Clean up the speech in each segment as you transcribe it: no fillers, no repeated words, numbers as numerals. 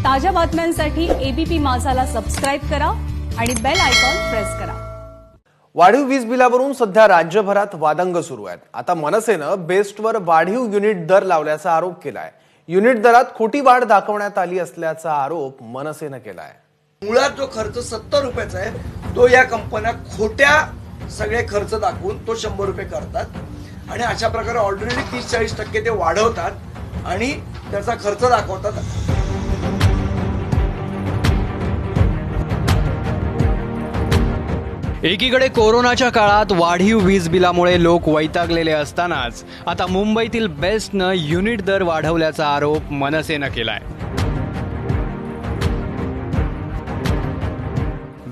ताज्या बातम्यांसाठी ABP माझाला subscribe करा आणि बेल आयकॉन प्रेस करा। वाढीव वीज बिलावरून सध्या राज्यभरात वादंग सुरू आहेत। आता मनसेनं बेस्टवर वाढीव युनिट दर लावल्याचा आरोप केलाय। युनिट दरात खोटी वाढ दाखवण्यात आली असल्याचा आरोप मनसेनं केलाय। मुळात जो खर्च 70 रुपयाचा आहे तो या कंपन्या खोट्या सगळे खर्च दाखवून तो 100 रुपये करतात आणि अशा प्रकारे ऑलरेडी 30-40% ते वाढवतात आणि त्याचा खर्च दाखवतात। एकीकडे कोरोनाच्या काळात वाढीव वीज बिलामुळे लोक वैतागलेले असतानाच आता मुंबईतील बेस्टनं युनिट दर वाढवल्याचा आरोप मनसेनं केलाय।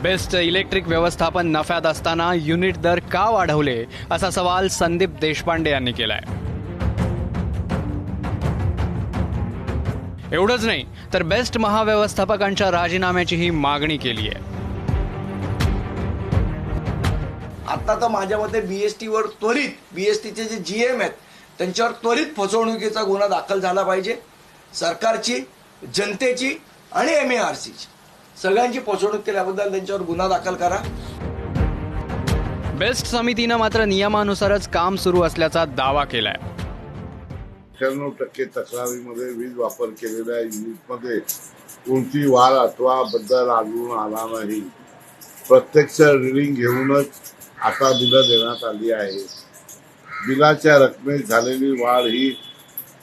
बेस्ट इलेक्ट्रिक व्यवस्थापन नफ्यात असताना युनिट दर का वाढवले असा सवाल संदीप देशपांडे यांनी केलाय। एवढंच नाही तर बेस्ट महाव्यवस्थापकांच्या राजीनाम्याचीही मागणी केली आहे। आता तर माझ्या मते बीएसटीवर त्वरित बीएसटीचे जे जीएम आहेत त्यांच्यावर त्वरित फसवणुकीचा गुन्हा दाखल झाला पाहिजे। सरकारची, जनतेची आणि एमएआरसीची सगळ्यांची फसवणूक केल्याबद्दल त्यांच्यावर गुन्हा दाखल करा। बेस्ट समितीनं मात्र नियमानुसारच काम सुरू असल्याचा दावा केलाय। 98% तक्रारीमध्ये वीज वापर केलेल्या युनिटमध्ये कोणती वाढ अथवा बदल आढळून आला नाही। प्रत्यक्ष रीडिंग घेऊनच आता बिलं देण्यात आली आहे। बिलाच्या रकमेत झालेली वाढ ही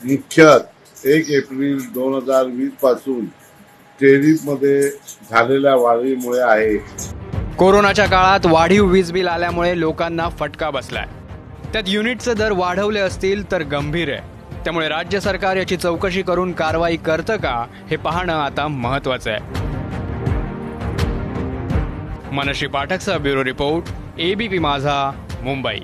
मुख्यतः 1 एप्रिल 2020 पासून टेरिफमध्ये झालेल्या वाढीमुळे आहे। कोरोनाच्या काळात वाढीव वीज बिल आल्यामुळे लोकांना फटका बसलाय। त्यात युनिटचे दर वाढवले असतील तर गंभीर आहे। त्यामुळे राज्य सरकार याची चौकशी करून कारवाई करतं का हे पाहणं आता महत्त्वाचं आहे। मनश्री पाठकचा ब्युरो रिपोर्ट, एबीपी माझा, मुंबई।